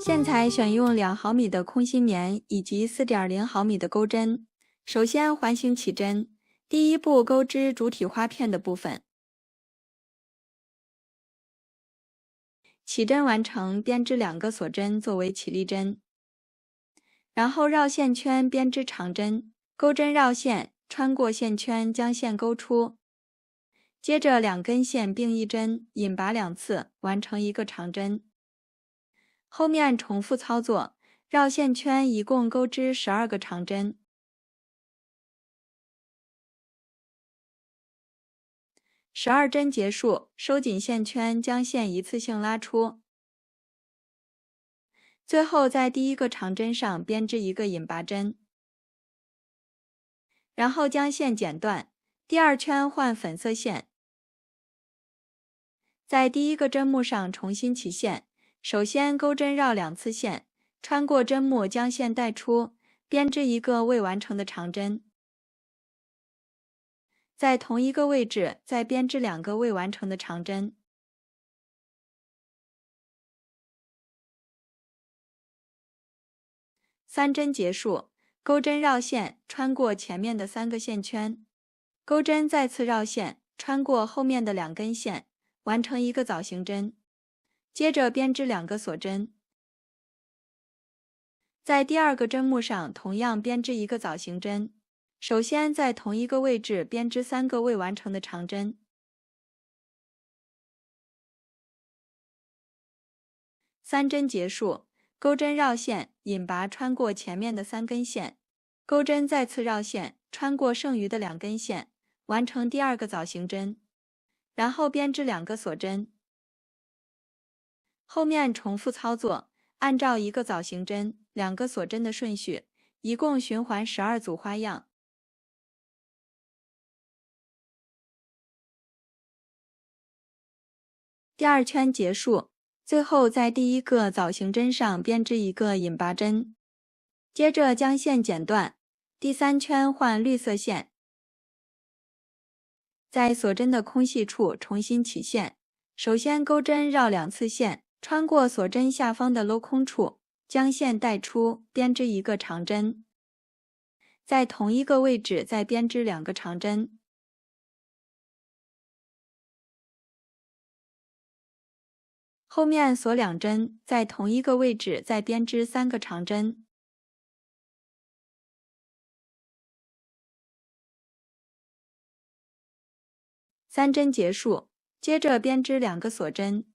线材选用2毫米的空心棉以及4.0毫米的钩针。首先环形起针，第一步钩织主体花片的部分。起针完成，编织2个锁针作为起立针，然后绕线圈编织长针，钩针绕线，穿过线圈将线勾出。接着2根线并一针，引拔2次，完成一个长针。后面重复操作，绕线圈一共钩织12个长针。12针结束，收紧线圈，将线一次性拉出。最后在第一个长针上编织一个引拔针，然后将线剪断，第2圈换粉色线。在第一个针目上重新起线，首先钩针绕2次线，穿过针目将线带出，编织一个未完成的长针。在同一个位置再编织2个未完成的长针。3针结束，钩针绕线，穿过前面的3个线圈，钩针再次绕线，穿过后面的2根线，完成一个枣形针。接着编织2个锁针，在第2个针目上同样编织一个枣形针。首先在同一个位置编织3个未完成的长针。3针结束，钩针绕线，引拔穿过前面的3根线，钩针再次绕线，穿过剩余的2根线，完成第2个枣形针，然后编织2个锁针。后面重复操作，按照一个枣形针、2个锁针的顺序，一共循环12组花样。第2圈结束，最后在第一个枣形针上编织一个引拔针，接着将线剪断，第3圈换绿色线，在锁针的空隙处重新起线，首先钩针绕2次线，穿过锁针下方的镂空处，将线带出，编织一个长针，在同一个位置再编织2个长针。后面锁2针，在同一个位置再编织3个长针。3针结束，接着编织2个锁针，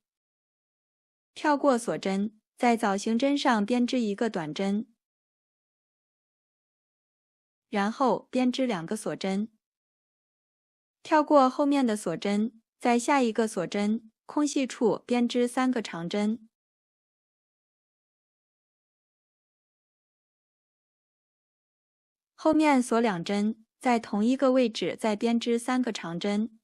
跳过锁针，在枣形针上编织一个短针，然后编织2个锁针，跳过后面的锁针，在下一个锁针空隙处编织3个长针。后面锁2针，在同一个位置再编织3个长针。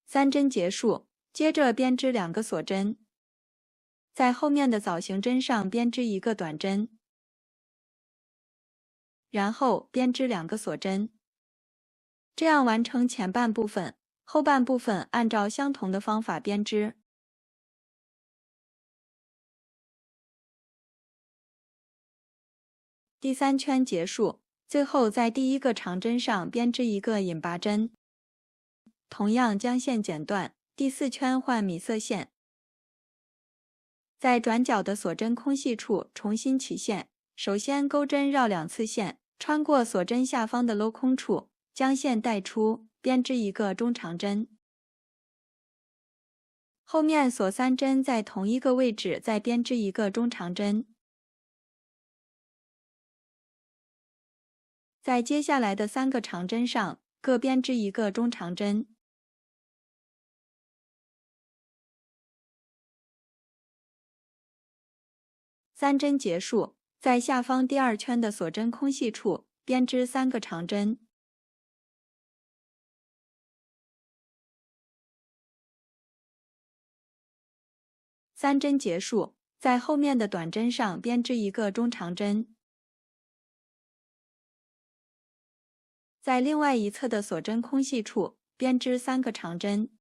3针结束，接着编织2个锁针，在后面的枣形针上编织一个短针，然后编织2个锁针。这样完成前半部分，后半部分按照相同的方法编织。第3圈结束，最后在第一个长针上编织一个引拔针，同样将线剪断，第4圈换米色线，在转角的锁针空隙处重新起线，首先钩针绕2次线，穿过锁针下方的镂空处，将线带出，编织一个中长针。后面锁3针，在同一个位置再编织一个中长针。在接下来的3个长针上各编织一个中长针。3针结束，在下方第2圈的锁针空隙处编织3个长针。3针结束，在后面的短针上编织一个中长针。在另外一侧的锁针空隙处编织3个长针。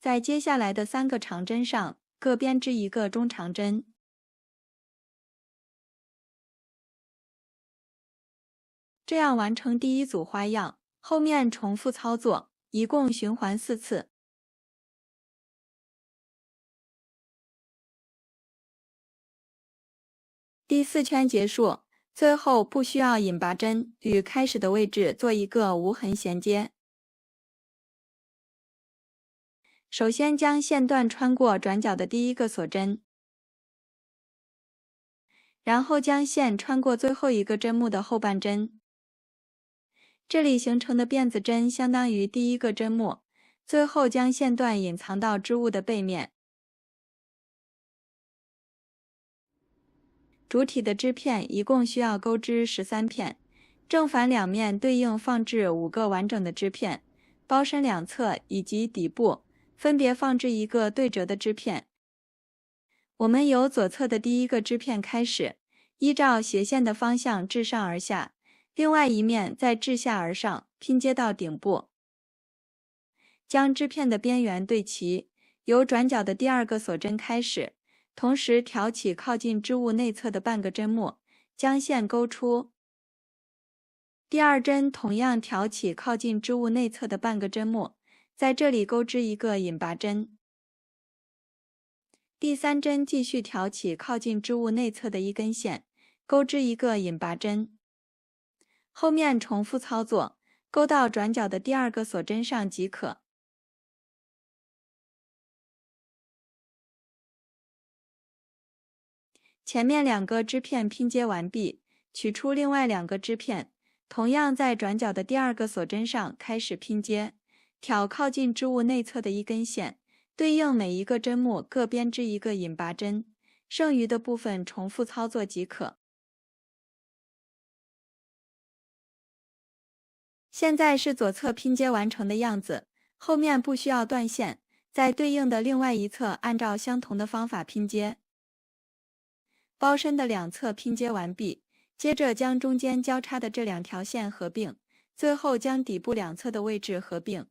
在接下来的3个长针上各编织一个中长针。这样完成第一组花样，后面重复操作，一共循环4次。第4圈结束，最后不需要引拔针，与开始的位置做一个无痕衔接。首先将线段穿过转角的第1个锁针，然后将线穿过最后一个针目的后半针。这里形成的辫子针相当于第1个针目，最后将线段隐藏到织物的背面。主体的织片一共需要钩织13片，正反两面对应放置5个完整的织片，包身两侧以及底部分别放置一个对折的织片。我们由左侧的第1个织片开始，依照斜线的方向自上而下，另外一面再自下而上拼接到顶部。将织片的边缘对齐，由转角的第2个锁针开始，同时挑起靠近织物内侧的半个针目，将线勾出。第2针同样挑起靠近织物内侧的半个针目，在这里钩织一个引拔针。第3针继续挑起靠近织物内侧的一根线，钩织一个引拔针。后面重复操作，钩到转角的第2个锁针上即可。前面2个织片拼接完毕，取出另外2个织片，同样在转角的第2个锁针上开始拼接，挑靠近织物内侧的一根线，对应每一个针目各编织一个引拔针，剩余的部分重复操作即可。现在是左侧拼接完成的样子，后面不需要断线，在对应的另外一侧按照相同的方法拼接。包身的两侧拼接完毕，接着将中间交叉的这2条线合并，最后将底部两侧的位置合并。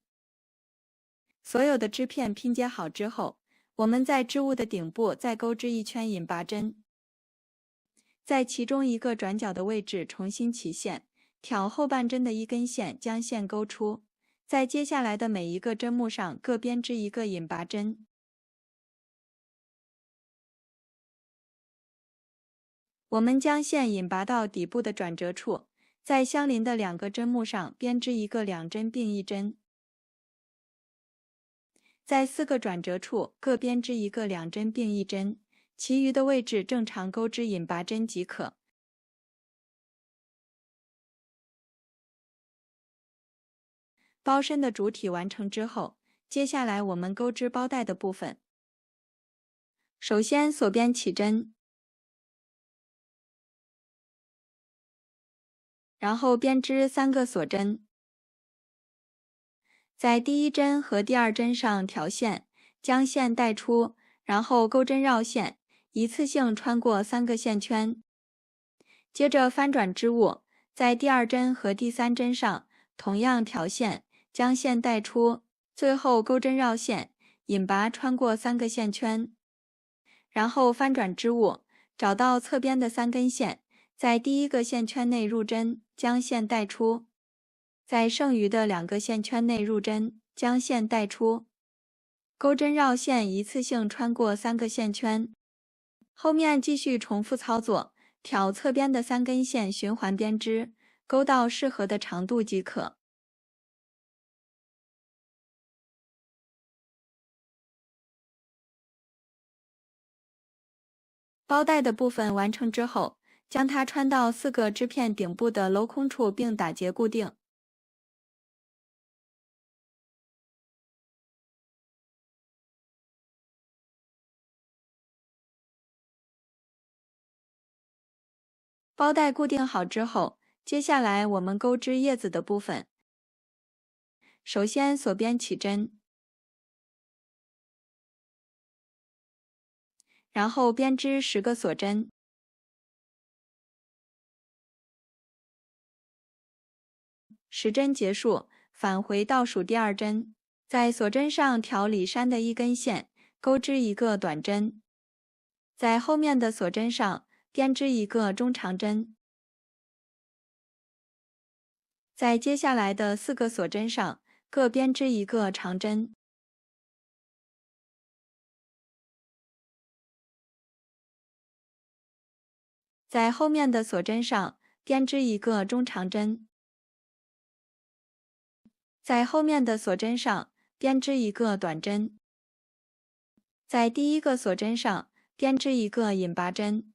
所有的织片拼接好之后，我们在织物的顶部再钩织一圈引拔针，在其中一个转角的位置重新起线，挑后半针的一根线将线勾出，在接下来的每一个针目上各编织一个引拔针。我们将线引拔到底部的转折处，在相邻的2个针目上编织一个2针并1针，在4个转折处各编织一个2针并1针，其余的位置正常钩织引拔针即可。包身的主体完成之后，接下来我们钩织包带的部分。首先锁边起针，然后编织3个锁针，在第1针和第2针上调线，将线带出，然后钩针绕线，一次性穿过3个线圈。接着翻转织物，在第2针和第3针上同样调线，将线带出，最后钩针绕线，引拔穿过3个线圈。然后翻转织物，找到侧边的3根线，在第1个线圈内入针，将线带出，在剩余的2个线圈内入针，将线带出，钩针绕线，一次性穿过3个线圈。后面继续重复操作，挑侧边的3根线循环编织，钩到适合的长度即可。包带的部分完成之后，将它穿到4个织片顶部的镂空处并打结固定。包带固定好之后，接下来我们钩织叶子的部分。首先锁边起针，然后编织10个锁针，10针结束，返回倒数第2针，在锁针上调里山的一根线，钩织一个短针，在后面的锁针上编织一个中长针，在接下来的4个锁针上各编织一个长针，在后面的锁针上编织一个中长针，在后面的锁针上编织一个短针，在第一个锁针上编织一个引拔针，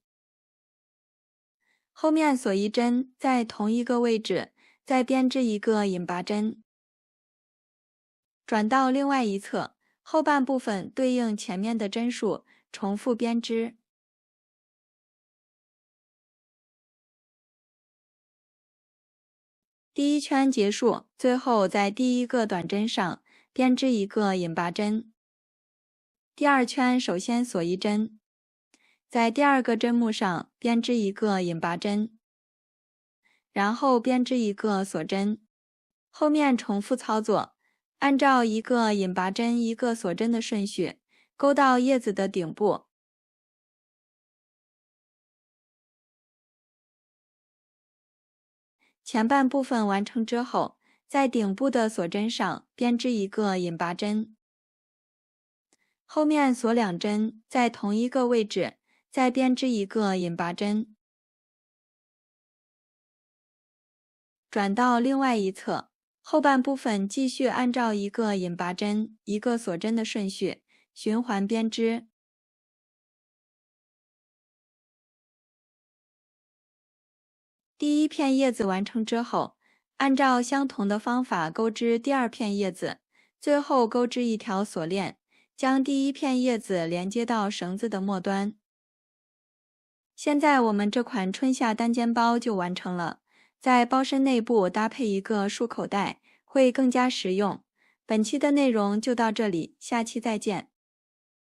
后面锁一针，在同一个位置再编织一个引拔针，转到另外一侧，后半部分对应前面的针数，重复编织。第一圈结束，最后在第一个短针上编织一个引拔针。第二圈首先锁一针，在第二个针目上编织一个引拔针，然后编织一个锁针，后面重复操作，按照一个引拔针一个锁针的顺序，钩到叶子的顶部。前半部分完成之后，在顶部的锁针上编织一个引拔针，后面锁2针，在同一个位置再编织一个引拔针，转到另外一侧，后半部分继续按照一个引拔针一个锁针的顺序循环编织。第一片叶子完成之后，按照相同的方法钩织第2片叶子，最后钩织一条锁链，将第一片叶子连接到绳子的末端。现在我们这款春夏单肩包就完成了，在包身内部搭配一个束口袋，会更加实用。本期的内容就到这里，下期再见。